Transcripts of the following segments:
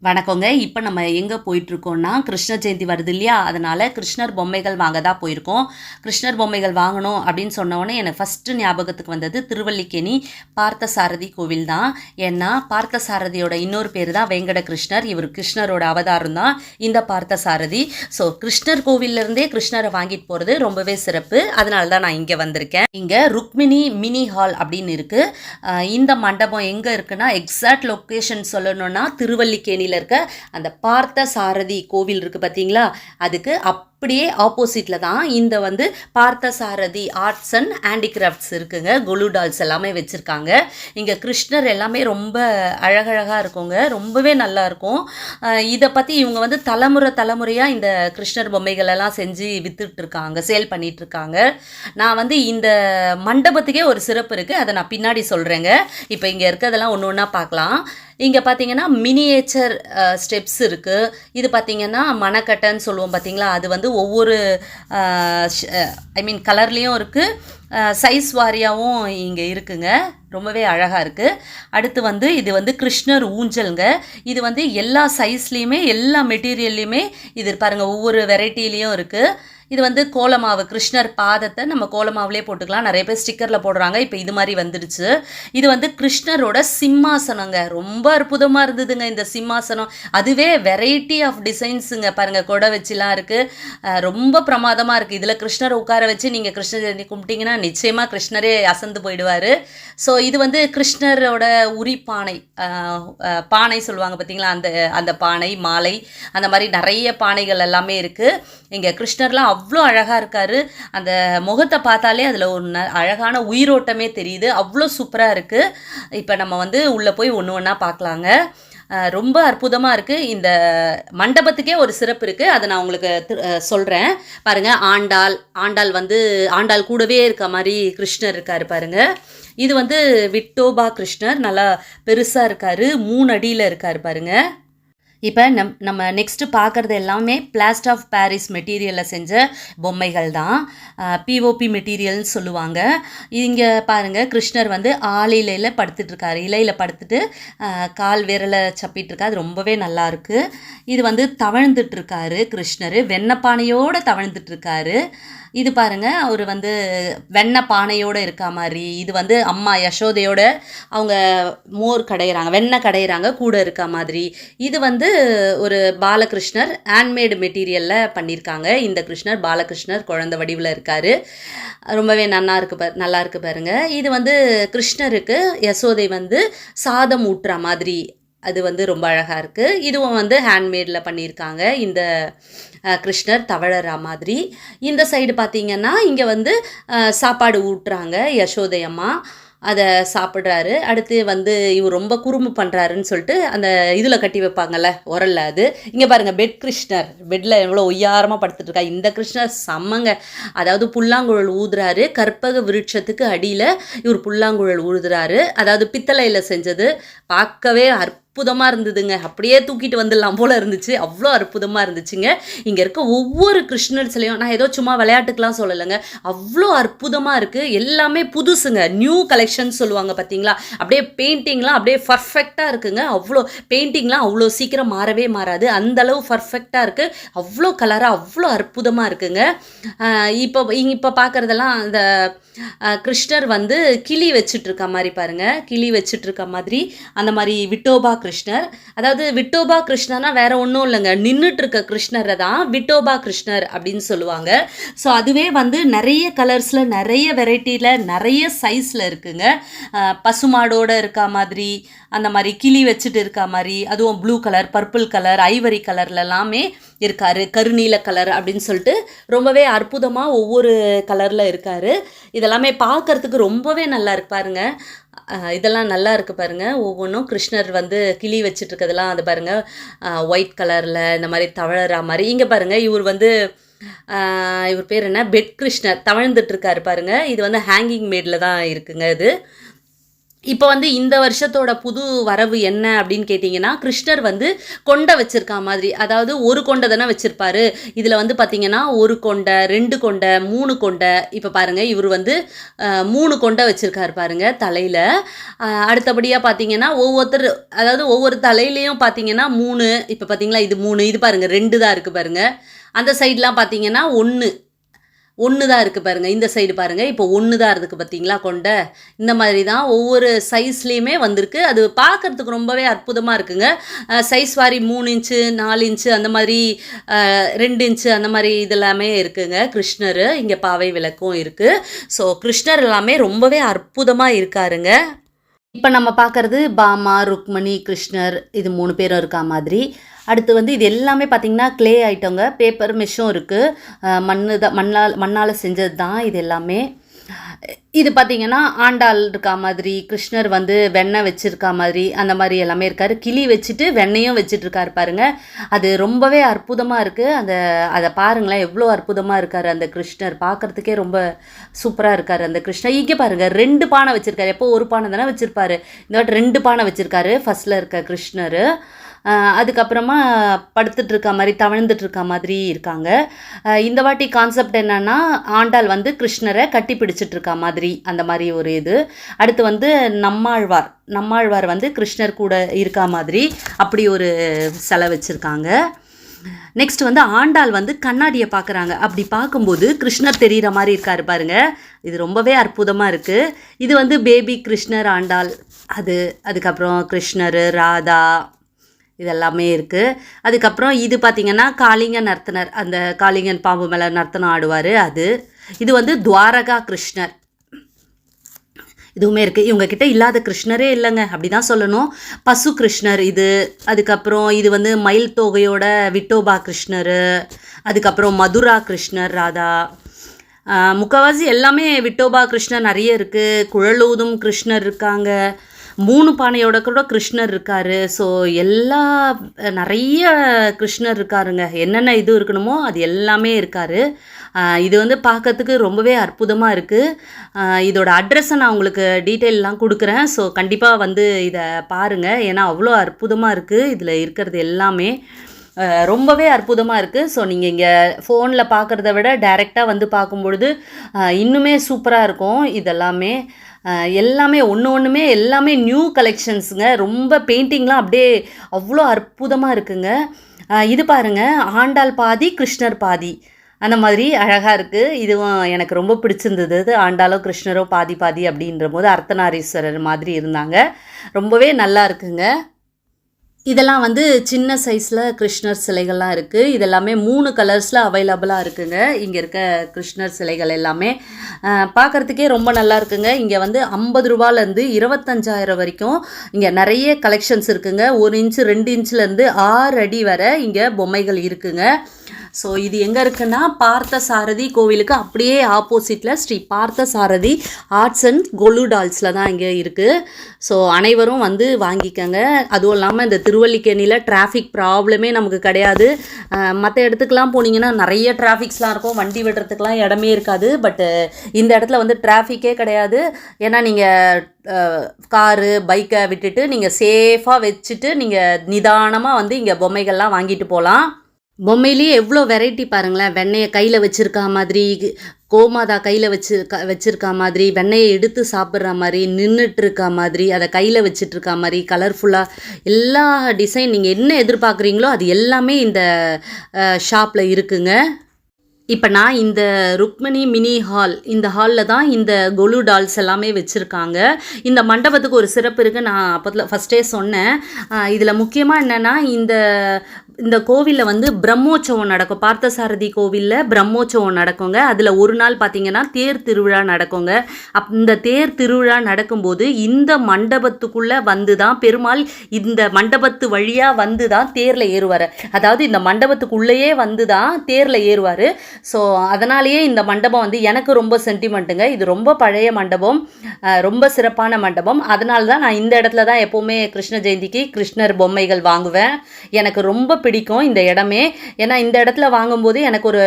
வணக்கங்க. இப்போ நம்ம எங்கே போயிட்டுருக்கோம்னா, கிருஷ்ண ஜெயந்தி வருது இல்லையா? அதனால் கிருஷ்ணர் பொம்மைகள் வாங்க தான் போயிருக்கோம். கிருஷ்ணர் பொம்மைகள் வாங்கணும் அப்படின்னு சொன்னோடனே எனக்கு ஃபஸ்ட்டு ஞாபகத்துக்கு வந்தது திருவல்லிக்கேணி பார்த்தசாரதி கோவில் தான். ஏன்னா பார்த்தசாரதியோட இன்னொரு பேர் தான் வேங்கட கிருஷ்ணர். இவர் கிருஷ்ணரோட அவதாரம் தான் இந்த பார்த்தசாரதி. ஸோ கிருஷ்ணர் கோவிலிருந்தே கிருஷ்ணரை வாங்கிட்டு போகிறது ரொம்பவே சிறப்பு. அதனால தான் நான் இங்கே வந்திருக்கேன். இங்கே ருக்மிணி மினி ஹால் அப்படின்னு இருக்குது. இந்த மண்டபம் எங்கே இருக்குன்னா, எக்ஸாக்ட் லொக்கேஷன் சொல்லணும்னா திருவல்லிக்கேணி இருக்க அந்த பார்த்த சாரதி கோவில் இருக்கு பார்த்தீங்களா, அதுக்கு அப்படியே ஆப்போசிட்டில் தான் இந்த பார்த்த சாரதி ஆர்ட்ஸ் அண்ட் ஹேண்டிகிராஃப்ட்ஸ் இருக்குங்க. கொலு டால்ஸ் எல்லாமே வச்சுருக்காங்க. இங்கே கிருஷ்ணர் எல்லாமே ரொம்ப அழகழகாக இருக்குங்க. ரொம்பவே நல்லா இருக்கும். இதை பற்றி இவங்க தலைமுறையாக இந்த கிருஷ்ணர் பொம்மைகள் எல்லாம் செஞ்சு வித்துட்ருக்காங்க, சேல் பண்ணிகிட்ருக்காங்க. நான் இந்த மண்டபத்துக்கே ஒரு சிறப்பு இருக்குது, அதை நான் பின்னாடி சொல்கிறேங்க. இப்போ இங்கே இருக்கிறதெல்லாம் ஒன்று ஒன்றா பார்க்கலாம். இங்கே பார்த்தீங்கன்னா மினியேச்சர் ஸ்டெப்ஸ் இருக்குது. இது பார்த்தீங்கன்னா மணக்கட்டைன்னு சொல்லுவோம் பார்த்தீங்களா, அது ஒவ்வொரு கலர்லேயும் இருக்குது, சைஸ் வாரியாகவும் இங்கே இருக்குங்க. ரொம்பவே அழகாக இருக்குது. அடுத்து இது கிருஷ்ணர் ஊஞ்சல்ங்க. இது எல்லா சைஸ்லேயுமே எல்லா மெட்டீரியல்லையுமே இது பாருங்கள், ஒவ்வொரு வெரைட்டிலையும் இருக்குது. இது கோலமாவு, கிருஷ்ணர் பாதத்தை நம்ம கோலமாவுலேயே போட்டுக்கலாம். நிறைய பேர் ஸ்டிக்கரில் போடுறாங்க. இப்போ இது மாதிரி வந்துடுச்சு. இது கிருஷ்ணரோட சிம்மாசனங்க. ரொம்ப அற்புதமாக இருந்ததுங்க இந்த சிம்மாசனம். அதுவே வெரைட்டி ஆஃப் டிசைன்ஸுங்க. பாருங்கள், கொடை வச்சுலாம் இருக்குது. ரொம்ப பிரமாதமாக இருக்குது. இதில் கிருஷ்ணரை உட்கார வச்சு நீங்கள் கிருஷ்ண ஜெயந்தி கும்பிட்டிங்கன்னா நிச்சயமாக கிருஷ்ணரே அசந்து போயிடுவார். ஸோ இது கிருஷ்ணரோட உரிப்பானை, பானை சொல்லுவாங்க பார்த்தீங்களா, அந்த பானை, மாலை, அந்த மாதிரி நிறைய பானைகள் எல்லாமே இருக்குது. இங்கே கிருஷ்ணர்லாம் அவ்வளோ அழகாக இருக்கார். அந்த முகத்தை பார்த்தாலே அதில் ஒரு அழகான உயிரோட்டமே தெரியுது. அவ்வளோ சூப்பராக இருக்குது. இப்போ நம்ம உள்ளே போய் ஒன்று ஒன்றா பார்க்கலாங்க. ரொம்ப அற்புதமாக இருக்குது. இந்த மண்டபத்துக்கே ஒரு சிறப்பு இருக்குது, அதை நான் உங்களுக்கு சொல்கிறேன். பாருங்கள், ஆண்டாள் ஆண்டாள் கூடவே இருக்க மாதிரி கிருஷ்ணர் இருக்கார் பாருங்கள். இது விட்டோபா கிருஷ்ணர், நல்லா பெருசாக இருக்கார், 3 அடியில் இருக்கார் பாருங்கள். இப்போ நம்ம நெக்ஸ்ட்டு பார்க்குறது எல்லாமே பிளாஸ்டர் ஆஃப் பாரிஸ் மெட்டீரியலில் செஞ்ச பொம்மைகள் தான். பிஓபி மெட்டீரியல்னு சொல்லுவாங்க. இங்கே பாருங்கள், கிருஷ்ணர் ஆளிலையில் படுத்துட்ருக்காரு. இலையில் படுத்துட்டு கால் விரலை சப்பிட்டுருக்காரு. அது ரொம்பவே நல்லாயிருக்கு. இது தவழ்ந்துட்டுருக்காரு கிருஷ்ணர், வெண்ணப்பானையோடு தவழ்ந்துட்டுருக்காரு. இது பாருங்கள், அவர் வெண்ணெய் பானையோடு இருக்கா மாதிரி. இது அம்மா யசோதையோட அவங்க மோர் கடையிறாங்க, வெண்ணெய் கடையிறாங்க கூட இருக்கா மாதிரி. இது ஒரு பாலகிருஷ்ணர் ஹேண்ட்மேடு மெட்டீரியலில் பண்ணியிருக்காங்க. இந்த கிருஷ்ணர் பாலகிருஷ்ணர் குழந்தை வடிவில் இருக்கார். ரொம்பவே நல்லா இருக்கு பாருங்கள். இது கிருஷ்ணருக்கு யசோதை சாதம் ஊட்டுற மாதிரி. அது ரொம்ப அழகாக இருக்குது. இதுவும் ஹேண்ட்மேடில் பண்ணியிருக்காங்க. இந்த கிருஷ்ணர் தவழற மாதிரி. இந்த சைடு பார்த்திங்கன்னா இங்கே சாப்பாடு ஊட்டுறாங்க யசோதை அம்மா, அதை சாப்பிட்றாரு. அடுத்து இவர் ரொம்ப குறும்பு பண்ணுறாருன்னு சொல்லிட்டு அந்த இதில் கட்டி வைப்பாங்கள்ல, உரல்ல. அது இங்கே பாருங்கள், பெட் கிருஷ்ணர், பெட்டில் எவ்வளோ ஒய்யாரமாக படுத்துட்ருக்கா. இந்த கிருஷ்ணர் செம்மங்க. அதாவது புல்லாங்குழல் ஊதுறாரு. கற்பக விருட்சத்துக்கு அடியில் இவர் புல்லாங்குழல் ஊதுறாரு. அதாவது பித்தளையில் செஞ்சது. பார்க்கவே அற்புதமாக இருந்ததுங்க. அப்படியே தூக்கிட்டு வந்துடலாம் போல் இருந்துச்சு. அவ்வளோ அற்புதமாக இருந்துச்சுங்க. இங்கே இருக்க ஒவ்வொரு கிருஷ்ணர் சிலையும், நான் ஏதோ சும்மா விளையாட்டுக்கெலாம் சொல்லலைங்க, அவ்வளோ அற்புதமாக இருக்குது. எல்லாமே புதுசுங்க, நியூ கலெக்ஷன் சொல்லுவாங்க பார்த்தீங்களா. அப்படியே பெயிண்டிங்லாம் அப்படியே பர்ஃபெக்டாக இருக்குங்க. அவ்வளோ பெயிண்டிங்லாம் அவ்வளோ சீக்கிரம் மாறவே மாறாது, அந்தளவு பர்ஃபெக்டாக இருக்குது. அவ்வளோ கலராக அவ்வளோ அற்புதமாக இருக்குங்க. இப்போ பார்க்குறதெல்லாம் அந்த கிருஷ்ணர் கிளி வச்சுட்ருக்க மாதிரி பாருங்கள், கிளி வச்சுட்ருக்க மாதிரி. அந்த மாதிரி விட்டோபா கிருஷ்ணர். அதாவது விட்டோபா கிருஷ்ணர்னா வேற ஒன்றும் இல்லைங்க, நின்றுட்டு இருக்க கிருஷ்ணரை தான் விட்டோபா கிருஷ்ணர் அப்படின்னு சொல்லுவாங்க. ஸோ அதுவே நிறைய கலர்ஸில், நிறைய வெரைட்டியில், நிறைய சைஸில் இருக்குங்க. பசுமாடோடு இருக்கா மாதிரி, அந்த மாதிரி கிளி வச்சுட்டு இருக்கா மாதிரி, அதுவும் blue colour, purple colour, Ivory கலர்ல எல்லாமே இருக்கார். கருநீல கலர் அப்படின்னு சொல்லிட்டு ரொம்பவே அற்புதமாக ஒவ்வொரு கலரில் இருக்கார். இதெல்லாமே பார்க்குறதுக்கு ரொம்பவே நல்லா இருக்கு பாருங்கள். இதெல்லாம் நல்லா இருக்குது பாருங்கள். ஒவ்வொன்றும் கிருஷ்ணர் கிளி வச்சுட்ருக்கிறதுலாம் அது பாருங்கள், ஒயிட் கலரில் இந்த மாதிரி தவழற மாதிரி. இங்கே பாருங்கள், இவர் பேர் என்ன, பெட் கிருஷ்ணர் தவழ்ந்துட்டுருக்காரு பாருங்கள். இது ஹேங்கிங் மேடில் தான் இருக்குங்க. இது இப்போ வந்து இந்த வருஷத்தோட புது வரவு என்ன அப்படின்னு கேட்டிங்கன்னா, கிருஷ்ணர் வந்து கொண்டை வச்சிருக்கா மாதிரி. அதாவது ஒரு கொண்டை தானே வச்சிருப்பாரு. இதில் வந்து பார்த்தீங்கன்னா 1 கொண்டை, 2 கொண்டை, 3 கொண்டை. இப்போ பாருங்க இவர் வந்து 3 கொண்டை வச்சிருக்காரு பாருங்க தலையில். அடுத்தபடியாக பார்த்தீங்கன்னா அதாவது ஒவ்வொரு தலையிலையும் பார்த்தீங்கன்னா 3. இப்போ பார்த்தீங்களா இது 3, இது பாருங்க 2 தான் இருக்குது பாருங்க. அந்த சைட்லாம் பார்த்தீங்கன்னா 1 தான் இருக்குது பாருங்கள். இந்த சைடு பாருங்கள் இப்போ 1 தான் இருக்குது பார்த்தீங்களா கொண்டை. இந்த மாதிரி தான் ஒவ்வொரு சைஸ்லேயுமே வந்திருக்கு. அது பார்க்குறதுக்கு ரொம்பவே அற்புதமாக இருக்குங்க. சைஸ் வாரி 3 இன்ச்சு 4 இன்ச்சு அந்த மாதிரி 2 இன்ச்சு அந்த மாதிரி இதெல்லாமே இருக்குங்க. கிருஷ்ணர் இங்கே பாவை விளக்கும் இருக்குது. ஸோ கிருஷ்ணர் எல்லாமே ரொம்பவே அற்புதமாக இருக்காருங்க. இப்போ நம்ம பார்க்குறது பாமா, ருக்மணி, கிருஷ்ணர் இது 3 பேரும் இருக்கா மாதிரி. அடுத்து வந்து இது எல்லாமே பார்த்திங்கன்னா க்ளே ஐட்டங்க. பேப்பர் மெஷ்ஷும் இருக்குது. மண்ணால் செஞ்சது தான் இது எல்லாமே. இது பார்த்திங்கன்னா ஆண்டாள் இருக்கா மாதிரி, கிருஷ்ணர் வந்து வெண்ணெய் வச்சுருக்கா மாதிரி அந்த மாதிரி எல்லாமே இருக்கார். கிளி வச்சுட்டு வெண்ணையும் வச்சுட்ருக்காரு பாருங்கள். அது ரொம்பவே அற்புதமாக இருக்குது. அதை பாருங்களேன் எவ்வளோ அற்புதமாக இருக்கார் அந்த கிருஷ்ணர். பார்க்குறதுக்கே ரொம்ப சூப்பராக இருக்கார் அந்த கிருஷ்ணர். இங்கே பாருங்கள் 2 பானை வச்சுருக்காரு. எப்போ ஒரு பானை தானே வச்சுருப்பாரு. இந்த வாட்டி 2 பானை வச்சுருக்காரு ஃபஸ்ட்டில் இருக்க கிருஷ்ணர். அதுக்கப்புறமா படுத்துட்டு இருக்க மாதிரி தவழ்ந்துட்டு இருக்க மாதிரி இருக்காங்க. இந்த வாட்டி கான்செப்ட் என்னன்னா ஆண்டாள் வந்து கிருஷ்ணரை கட்டி பிடிச்சிட்டு இருக்க மாதிரி அந்த மாதிரி ஒரு இது. அடுத்து வந்து நம்மாழ்வார் வந்து கிருஷ்ணர் கூட இருக்கா மாதிரி அப்படி ஒரு சிலை வச்சுருக்காங்க. நெக்ஸ்ட் வந்து ஆண்டாள் வந்து கண்ணாடியை பார்க்குறாங்க. அப்படி பார்க்கும்போது கிருஷ்ணர் தெரிகிற மாதிரி இருக்காரு பாருங்க. இது ரொம்பவே அற்புதமாக இருக்குது. இது வந்து பேபி கிருஷ்ணர் ஆண்டாள். அதுக்கப்புறம் கிருஷ்ணர், ராதா இதெல்லாமே இருக்குது. அதுக்கப்புறம் இது பார்த்திங்கன்னா காளிங்க நர்த்தனர், அந்த காளிங்கன் பாம்பு மேலே நர்த்தனம் ஆடுவார் அது. இது வந்து துவாரகா கிருஷ்ணர் இதுவுமே இருக்குது. இவங்கக்கிட்ட இல்லாத கிருஷ்ணரே இல்லைங்க, அப்படி தான் சொல்லணும். பசு கிருஷ்ணர் இது. அதுக்கப்புறம் இது வந்து மயில் தொகையோட விட்டோபா கிருஷ்ணர். அதுக்கப்புறம் மதுரா கிருஷ்ணர், ராதா. முக்கால்வாசி எல்லாமே விட்டோபா கிருஷ்ணர் நிறைய இருக்குது. குழலூதும் கிருஷ்ணர் இருக்காங்க. 3 பானையோட கூட கிருஷ்ணர் இருக்கார். ஸோ நிறைய கிருஷ்ணர் இருக்காருங்க. என்னென்ன இது இருக்கணுமோ அது எல்லாமே இருக்கார். இது வந்து பார்க்கறதுக்கு ரொம்பவே அற்புதமாக இருக்குது. இதோட அட்ரஸை நான் உங்களுக்கு டீட்டெயிலெலாம் கொடுக்குறேன். ஸோ கண்டிப்பாக வந்து இதை பாருங்கள். ஏன்னா அவ்வளோ அற்புதமாக இருக்குது. இதில் இருக்கிறது எல்லாமே ரொம்பவே அற்புதமாக இருக்குது. ஸோ நீங்கள் இங்கே ஃபோனில் பார்க்குறத விட டைரெக்டாக வந்து பார்க்கும்பொழுது இன்னுமே சூப்பராக இருக்கும். இதெல்லாமே எல்லாமே ஒன்றுமே எல்லாமே நியூ கலெக்ஷன்ஸுங்க. ரொம்ப பெயிண்டிங்லாம் அப்படியே அவ்வளோ அற்புதமாக இருக்குங்க. இது பாருங்கள் ஆண்டாள் பாதி கிருஷ்ணர் பாதி அந்த மாதிரி அழகாக இருக்குது. இதுவும் எனக்கு ரொம்ப பிடிச்சிருந்தது. ஆண்டாளோ கிருஷ்ணரோ பாதி பாதி அப்படின்ற போது அர்த்தநாரீஸ்வரர் மாதிரி இருந்தாங்க. ரொம்பவே நல்லா இருக்குங்க. இதெல்லாம் வந்து சின்ன சைஸில் கிருஷ்ணர் சிலைகள்லாம் இருக்குது. இதெல்லாமே 3 கலர்ஸில் அவைலபிளாக இருக்குங்க. இங்கே இருக்க கிருஷ்ணர் சிலைகள் எல்லாமே பார்க்குறதுக்கே ரொம்ப நல்லா இருக்குங்க. இங்கே வந்து 50 ரூபாலேருந்து 25,000 வரைக்கும் இங்கே நிறைய கலெக்ஷன்ஸ் இருக்குங்க. 1 இன்ச்சு 2 இன்ச்சுலேருந்து 6 அடி வரை இங்கே பொம்மைகள் இருக்குங்க. ஸோ இது எங்கே இருக்குன்னா பார்த்தசாரதி கோவிலுக்கு அப்படியே ஆப்போசிட்டில் ஸ்ரீ பார்த்தசாரதி ஆர்ட்ஸ் அண்ட் கொலு டால்ஸில் தான் இங்கே இருக்குது. ஸோ அனைவரும் வந்து வாங்கிக்கங்க. அதுவும் இல்லாமல் இந்த திருவல்லிக்கேணியில் டிராஃபிக் ப்ராப்ளமே நமக்கு கிடையாது. மற்ற இடத்துக்குலாம் போனீங்கன்னா நிறைய டிராஃபிக்ஸ்லாம் இருக்கும், வண்டி விடுறதுக்கெலாம் இடமே இருக்காது. பட்டு இந்த இடத்துல வந்து டிராஃபிக்கே கிடையாது. ஏன்னா நீங்கள் காரு பைக்கை விட்டுட்டு நீங்கள் சேஃபாக வச்சுட்டு நீங்கள் நிதானமாக வந்து இங்கே பொம்மைகள்லாம் வாங்கிட்டு போகலாம். பொம்மையிலேயே எவ்வளோ வெரைட்டி பாருங்களேன். வெண்ணெயை கையில் வச்சுருக்கா மாதிரி, கோமாதா கையில் வச்சுருக்கா மாதிரி, வெண்ணெயை எடுத்து சாப்பிட்ற மாதிரி, நின்றுட்டுருக்கா மாதிரி, அதை கையில் வச்சிட்ருக்கா மாதிரி, கலர்ஃபுல்லாக எல்லா டிசைன் நீங்கள் என்ன எதிர்பார்க்குறீங்களோ அது எல்லாமே இந்த ஷாப்பில் இருக்குங்க. இப்போ நான் இந்த ருக்மணி மினி ஹால், இந்த ஹாலில் தான் இந்த கொலு டால்ஸ் எல்லாமே வச்சுருக்காங்க. இந்த மண்டபத்துக்கு ஒரு சிறப்பு இருக்குது. நான் அப்போத்தில் ஃபஸ்ட்டே சொன்னேன். இதில் முக்கியமாக என்னென்னா இந்த கோவிலில் வந்து பிரம்மோற்சவம் நடக்கும். பார்த்தசாரதி கோவிலில் பிரம்மோற்சவம் நடக்குங்க. அதில் ஒரு நாள் பார்த்திங்கன்னா தேர் திருவிழா நடக்குங்க. இந்த தேர் திருவிழா நடக்கும்போது இந்த மண்டபத்துக்குள்ளே வந்து தான் பெருமாள் இந்த மண்டபத்து வழியாக வந்து தான் தேரில் ஏறுவார். அதாவது இந்த மண்டபத்துக்குள்ளேயே வந்து தான் தேரில் ஏறுவார். ஸோ அதனாலேயே இந்த மண்டபம் வந்து எனக்கு ரொம்ப சென்டிமெண்ட்டுங்க. இது ரொம்ப பழைய மண்டபம், ரொம்ப சிறப்பான மண்டபம். அதனால தான் நான் இந்த இடத்துல தான் எப்போவுமே கிருஷ்ண ஜெயந்திக்கு கிருஷ்ணர் பொம்மைகள் வாங்குவேன். எனக்கு ரொம்ப பிடிக்கும் இந்த இடமே. ஏன்னா இந்த இடத்துல வாங்கும்போது எனக்கு ஒரு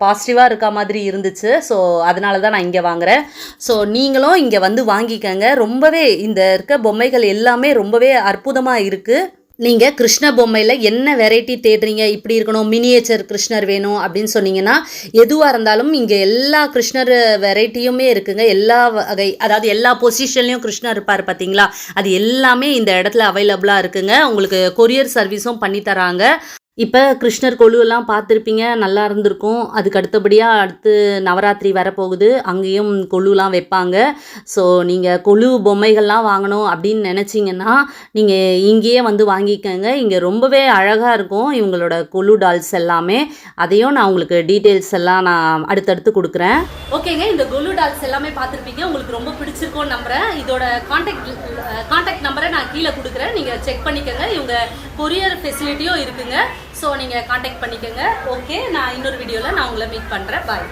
பாசிட்டிவாக இருக்க மாதிரி இருந்துச்சு. ஸோ அதனால தான் நான் இங்கே வாங்குகிறேன். ஸோ நீங்களும் இங்கே வந்து வாங்கிக்கங்க. ரொம்பவே இந்த இருக்க பொம்மைகள் எல்லாமே ரொம்பவே அற்புதமாக இருக்குது. நீங்கள் கிருஷ்ண பொம்மையில் என்ன வெரைட்டி தேடுறீங்க, இப்படி இருக்கணும், மினியேச்சர் கிருஷ்ணர் வேணும் அப்படின்னு சொன்னீங்கன்னா எதுவாக இருந்தாலும் இங்கே எல்லா கிருஷ்ணர் வெரைட்டியுமே இருக்குங்க. எல்லா வகை, அதாவது எல்லா பொசிஷன்லேயும் கிருஷ்ணர் இருப்பார் பார்த்தீங்களா, அது எல்லாமே இந்த இடத்துல அவைலபிளாக இருக்குங்க. உங்களுக்கு கொரியர் சர்வீஸும் பண்ணி தராங்க. இப்போ கிருஷ்ணர் கொலுவெல்லாம் பார்த்துருப்பீங்க, நல்லா இருந்திருக்கும். அதுக்கு அடுத்தபடியாக அடுத்து நவராத்திரி வரப்போகுது, அங்கேயும் கொலுலாம் வைப்பாங்க. ஸோ நீங்கள் கொலு பொம்மைகள்லாம் வாங்கணும் அப்படின்னு நினச்சிங்கன்னா நீங்கள் இங்கேயே வந்து வாங்கிக்கோங்க. இங்கே ரொம்பவே அழகாக இருக்கும் இவங்களோட கொலு டால்ஸ் எல்லாமே. அதையும் நான் உங்களுக்கு டீட்டெயில்ஸ் எல்லாம் நான் அடுத்தடுத்து கொடுக்குறேன். ஓகேங்க, இந்த கொலு டால்ஸ் எல்லாமே பார்த்துருப்பீங்க, உங்களுக்கு ரொம்ப பிடிச்சிருக்கோன்னு நம்புகிறேன். இதோட கான்டாக்ட் நம்பரை நான் கீழே கொடுக்குறேன், நீங்கள் செக் பண்ணிக்கோங்க. இவங்க கொரியர் ஃபெசிலிட்டியும் இருக்குங்க. ஸோ நீங்கள் காண்டாக்ட் பண்ணிக்கோங்க. ஓகே, நான் இன்னொரு வீடியோவில் நான் உங்களை மீட் பண்ணுறேன். பாய்.